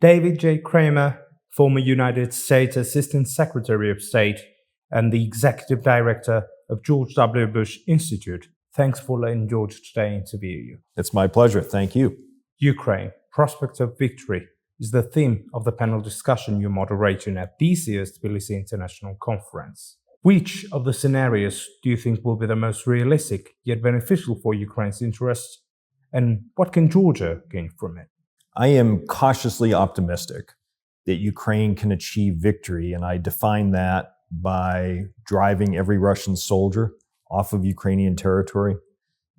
David J. Kramer, former United States Assistant Secretary of State and the Executive Director of George W. Bush Institute, thanks for letting George today interview you. It's my pleasure. Thank you. Ukraine, Prospect of Victory, is the theme of the panel discussion you're moderating at this year's Tbilisi International Conference. Which of the scenarios do you think will be the most realistic yet beneficial for Ukraine's interests, and what can Georgia gain from it? I am cautiously optimistic that Ukraine can achieve victory, and I define that by driving every Russian soldier off of Ukrainian territory,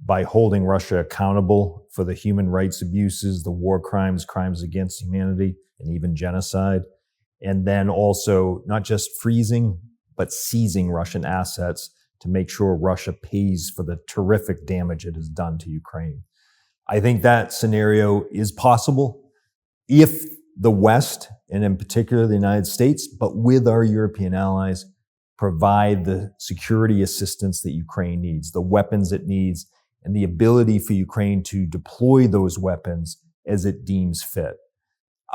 by holding Russia accountable for the human rights abuses, the war crimes, crimes against humanity, and even genocide, and then also not just freezing, but seizing Russian assets to make sure Russia pays for the terrific damage it has done to Ukraine. I think that scenario is possible if the West, and in particular the United States, but with our European allies, provide the security assistance that Ukraine needs, the weapons it needs, and the ability for Ukraine to deploy those weapons as it deems fit.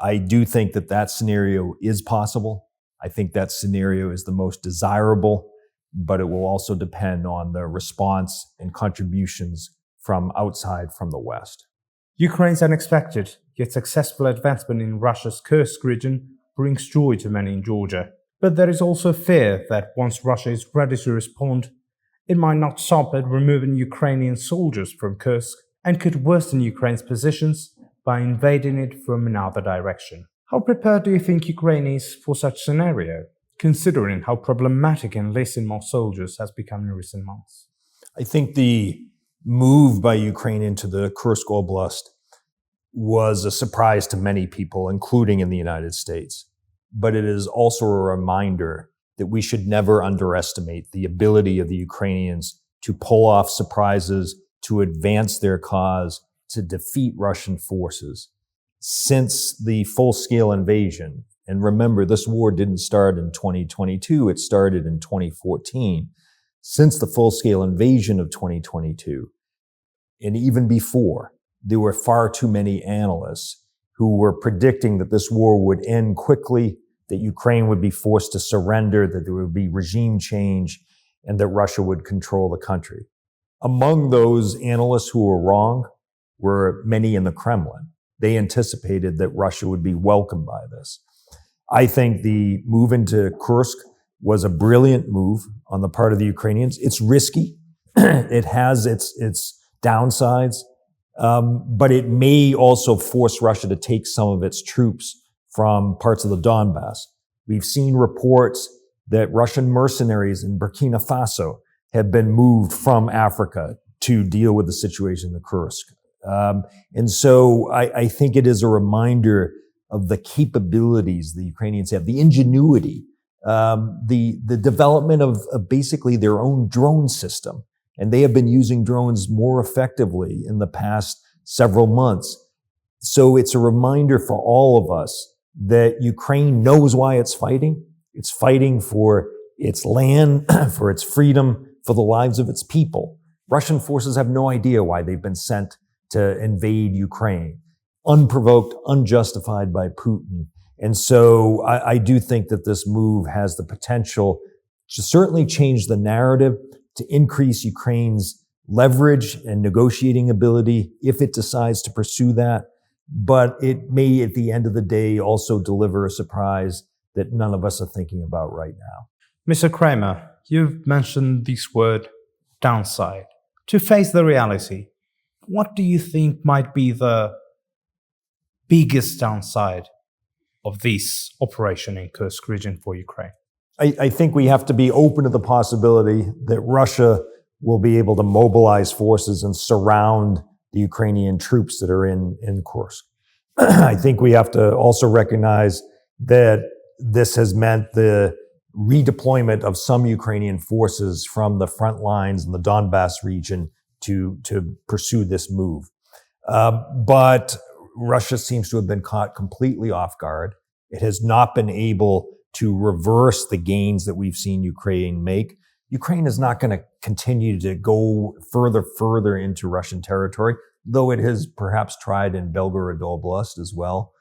I do think that that scenario is possible. I think that scenario is the most desirable, but it will also depend on the response and contributions from outside from the West. Ukraine's unexpected yet successful advancement in Russia's Kursk region brings joy to many in Georgia. But there is also fear that once Russia is ready to respond, it might not stop at removing Ukrainian soldiers from Kursk and could worsen Ukraine's positions by invading it from another direction. How prepared do you think Ukraine is for such scenario, considering how problematic enlisting more soldiers has become in recent months? I think the move by Ukraine into the Kursk Oblast was a surprise to many people, including in the United States. But it is also a reminder that we should never underestimate the ability of the Ukrainians to pull off surprises, to advance their cause, to defeat Russian forces. Since the full-scale invasion, and remember, this war didn't start in 2022, it started in 2014. Since the full-scale invasion of 2022, and even before, there were far too many analysts who were predicting that this war would end quickly, that Ukraine would be forced to surrender, that there would be regime change, and that Russia would control the country. Among those analysts who were wrong were many in the Kremlin. They anticipated that Russia would be welcomed by this. I think the move into Kursk was a brilliant move on the part of the Ukrainians. It's risky. It has its downsides, but it may also force Russia to take some of its troops from parts of the Donbass. We've seen reports that Russian mercenaries in Burkina Faso have been moved from Africa to deal with the situation in the Kursk. And so I think it is a reminder of the capabilities the Ukrainians have, the ingenuity, the development of basically their own drone system. And they have been using drones more effectively in the past several months. So it's a reminder for all of us that Ukraine knows why it's fighting. It's fighting for its land, for its freedom, for the lives of its people. Russian forces have no idea why they've been sent to invade Ukraine, unprovoked, unjustified by Putin. And so I do think that this move has the potential to certainly change the narrative, to increase Ukraine's leverage and negotiating ability if it decides to pursue that. But it may, at the end of the day, also deliver a surprise that none of us are thinking about right now. Mr. Kramer, you've mentioned this word, downside. To face the reality, what do you think might be the biggest downside of this operation in Kursk region for Ukraine? I think we have to be open to the possibility that Russia will be able to mobilize forces and surround the Ukrainian troops that are in Kursk. I think we have to also recognize that this has meant the redeployment of some Ukrainian forces from the front lines in the Donbass region to pursue this move. But Russia seems to have been caught completely off guard. It has not been able to reverse the gains that we've seen Ukraine make. Ukraine is not going to continue to go further into Russian territory, though it has perhaps tried in Belgorod Oblast as well.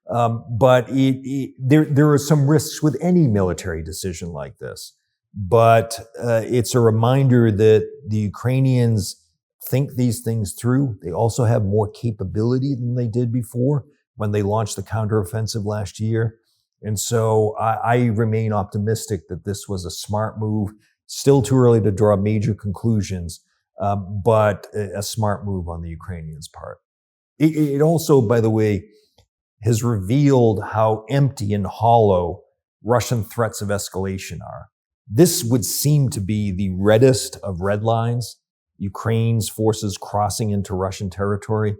But there are some risks with any military decision like this. But it's a reminder that the Ukrainians think these things through. They also have more capability than they did before when they launched the counteroffensive last year. And so I remain optimistic that this was a smart move. Still too early to draw major conclusions, but a smart move on the Ukrainians' part. It also, by the way, has revealed how empty and hollow Russian threats of escalation are. This would seem to be the reddest of red lines, Ukraine's forces crossing into Russian territory,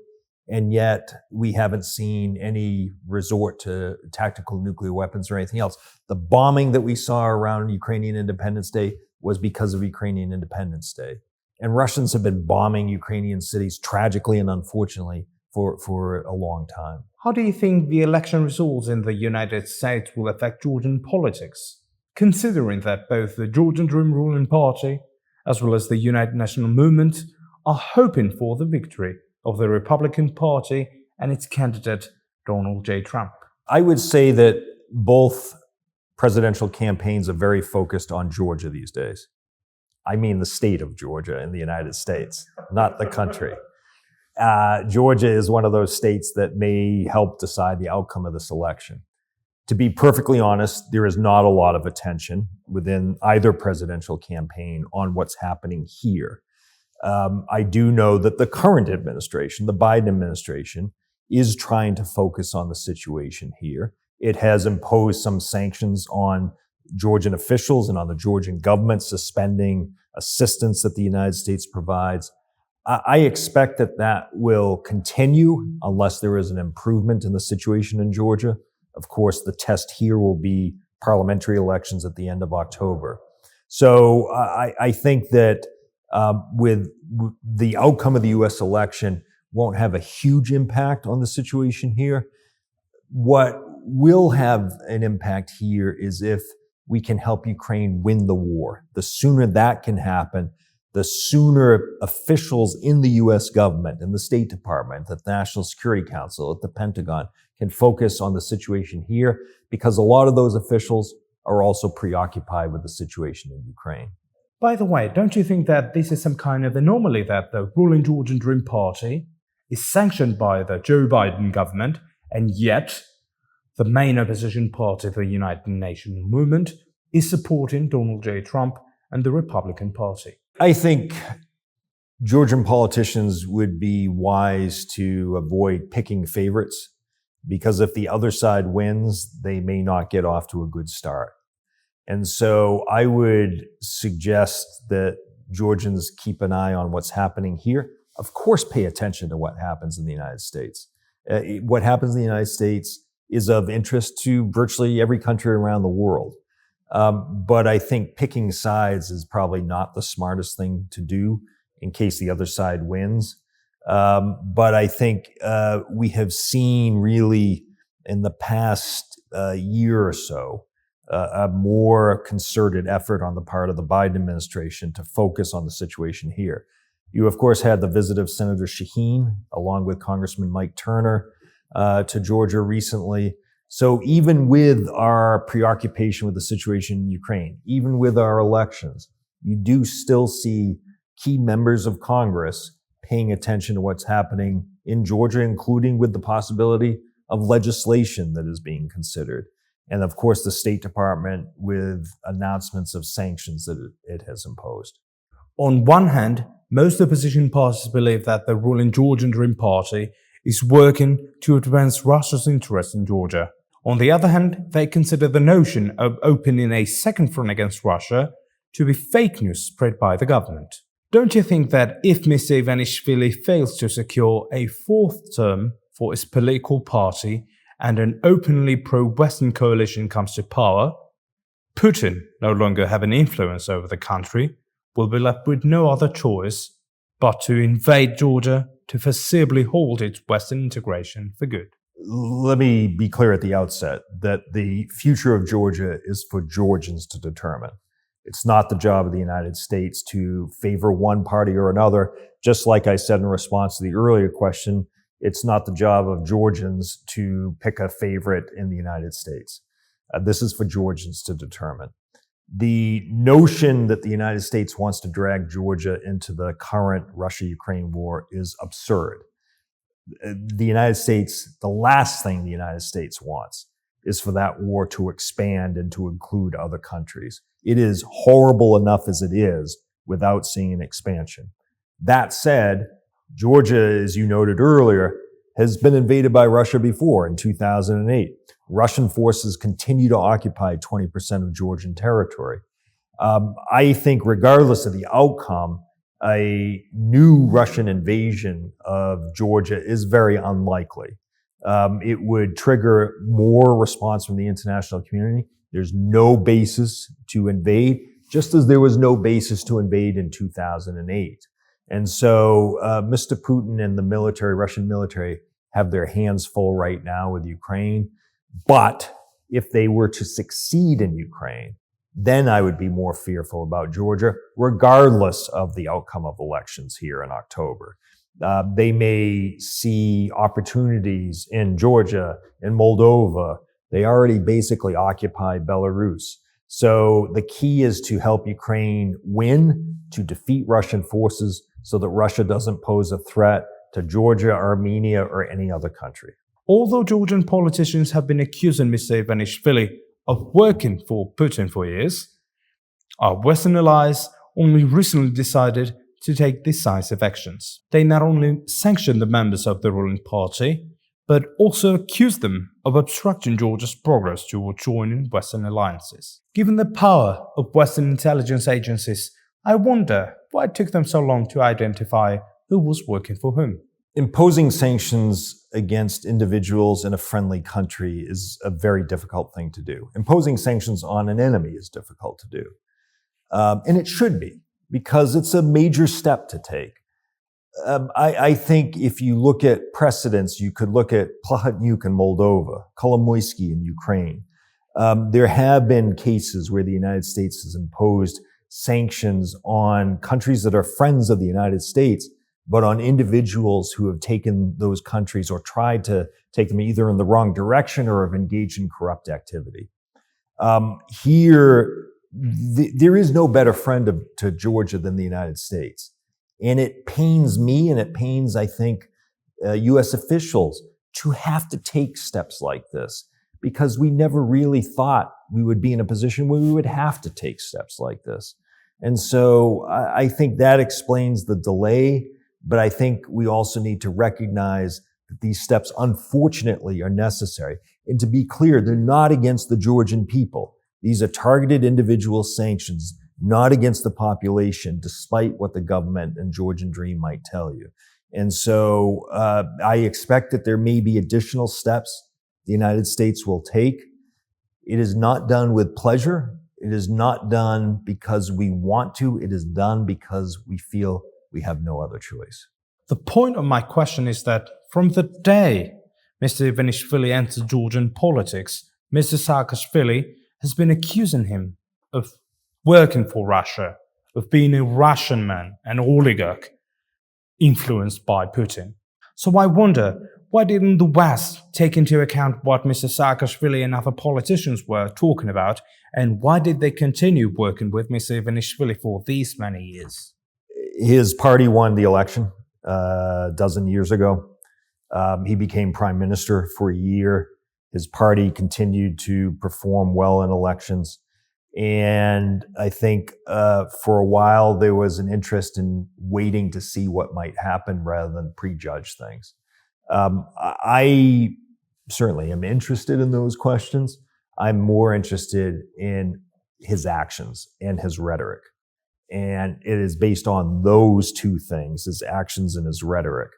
and yet we haven't seen any resort to tactical nuclear weapons or anything else. The bombing that we saw around Ukrainian Independence Day was because of Ukrainian Independence Day. And Russians have been bombing Ukrainian cities tragically and unfortunately for a long time. How do you think the election results in the United States will affect Georgian politics, considering that both the Georgian Dream ruling party as well as the United National Movement are hoping for the victory of the Republican Party and its candidate, Donald J. Trump? I would say that both presidential campaigns are very focused on Georgia these days. I mean the state of Georgia in the United States, not the country. Georgia is one of those states that may help decide the outcome of this election. To be perfectly honest, there is not a lot of attention within either presidential campaign on what's happening here. I do know that the current administration, the Biden administration, is trying to focus on the situation here. It has imposed some sanctions on Georgian officials and on the Georgian government, suspending assistance that the United States provides. I expect that will continue unless there is an improvement in the situation in Georgia. Of course, the test here will be parliamentary elections at the end of October. So I think that with the outcome of the U.S. election won't have a huge impact on the situation here. What will have an impact here is if we can help Ukraine win the war. The sooner that can happen, the sooner officials in the U.S. government, in the State Department, the National Security Council, at the Pentagon, can focus on the situation here, because a lot of those officials are also preoccupied with the situation in Ukraine. By the way, don't you think that this is some kind of anomaly that the ruling Georgian Dream Party is sanctioned by the Joe Biden government, and yet the main opposition party, the United Nations Movement, is supporting Donald J. Trump and the Republican Party? I think Georgian politicians would be wise to avoid picking favorites, because if the other side wins, they may not get off to a good start. And so I would suggest that Georgians keep an eye on what's happening here. Of course, pay attention to what happens in the United States. What happens in the United States is of interest to virtually every country around the world. But I think picking sides is probably not the smartest thing to do in case the other side wins. But I think we have seen really in the past year or so a more concerted effort on the part of the Biden administration to focus on the situation here. You, of course, had the visit of Senator Shaheen, along with Congressman Mike Turner, to Georgia recently. So even with our preoccupation with the situation in Ukraine, even with our elections, you do still see key members of Congress paying attention to what's happening in Georgia, including with the possibility of legislation that is being considered. And of course, the State Department with announcements of sanctions that it has imposed. On one hand, most opposition parties believe that the ruling Georgian Dream Party is working to advance Russia's interests in Georgia. On the other hand, they consider the notion of opening a second front against Russia to be fake news spread by the government. Don't you think that if Mr. Ivanishvili fails to secure a fourth term for his political party and an openly pro-Western coalition comes to power, Putin, no longer having influence over the country, will be left with no other choice but to invade Georgia to foreseeably halt its Western integration for good? Let me be clear at the outset that the future of Georgia is for Georgians to determine. It's not the job of the United States to favor one party or another. Just like I said in response to the earlier question, It's not the job of Georgians to pick a favorite in the United States. This is for Georgians to determine. The notion that the United States wants to drag Georgia into the current Russia-Ukraine war is absurd. The United States, the last thing the United States wants is for that war to expand and to include other countries. It is horrible enough as it is without seeing an expansion. That said, Georgia, as you noted earlier, has been invaded by Russia before in 2008. Russian forces continue to occupy 20% of Georgian territory. I think regardless of the outcome, a new Russian invasion of Georgia is very unlikely. It would trigger more response from the international community. There's no basis to invade, just as there was no basis to invade in 2008. And so Mr. Putin and the military, Russian military, have their hands full right now with Ukraine. But if they were to succeed in Ukraine, then I would be more fearful about Georgia, regardless of the outcome of elections here in October. They may see opportunities in Georgia, in Moldova. They already basically occupy Belarus. So the key is to help Ukraine win, to defeat Russian forces so that Russia doesn't pose a threat to Georgia, Armenia, or any other country. Although Georgian politicians have been accusing Mr. Ivanishvili of working for Putin for years, our Western allies only recently decided to take decisive actions. They not only sanctioned the members of the ruling party, but also accused them of obstructing Georgia's progress toward joining Western alliances. Given the power of Western intelligence agencies, I wonder why it took them so long to identify who was working for whom. Imposing sanctions against individuals in a friendly country is a very difficult thing to do. Imposing sanctions on an enemy is difficult to do. And it should be, because it's a major step to take. I think if you look at precedents, you could look at Plahotniuc in Moldova, Kolomoisky in Ukraine. There have been cases where the United States has imposed sanctions on countries that are friends of the United States, but on individuals who have taken those countries or tried to take them either in the wrong direction or have engaged in corrupt activity. There is no better friend to Georgia than the United States. And it pains me, and it pains, I think, U.S. officials to have to take steps like this, because we never really thought we would be in a position where we would have to take steps like this. And so I think that explains the delay. But I think we also need to recognize that these steps, unfortunately, are necessary. And to be clear, they're not against the Georgian people. These are targeted individual sanctions, not against the population, despite what the government and Georgian Dream might tell you. And so I expect that there may be additional steps the United States will take. It is not done with pleasure. It is not done because we want to. It is done because we feel we have no other choice. The point of my question is that from the day Mr. Ivanishvili entered Georgian politics, Mr. Saakashvili has been accusing him of working for Russia, of being a Russian man, an oligarch, influenced by Putin. So I wonder, why didn't the West take into account what Mr. Saakashvili and other politicians were talking about, and why did they continue working with Mr. Ivanishvili for these many years? His party won the election a dozen years ago. He became prime minister for a year. His party continued to perform well in elections. And I think for a while there was an interest in waiting to see what might happen rather than prejudge things. I certainly am interested in those questions. I'm more interested in his actions and his rhetoric. And it is based on those two things, his actions and his rhetoric,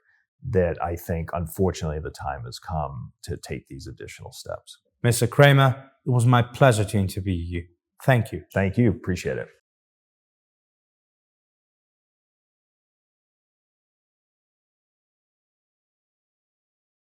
that I think, unfortunately, the time has come to take these additional steps. Mr. Kramer, it was my pleasure to interview you. Thank you. Thank you. Appreciate it.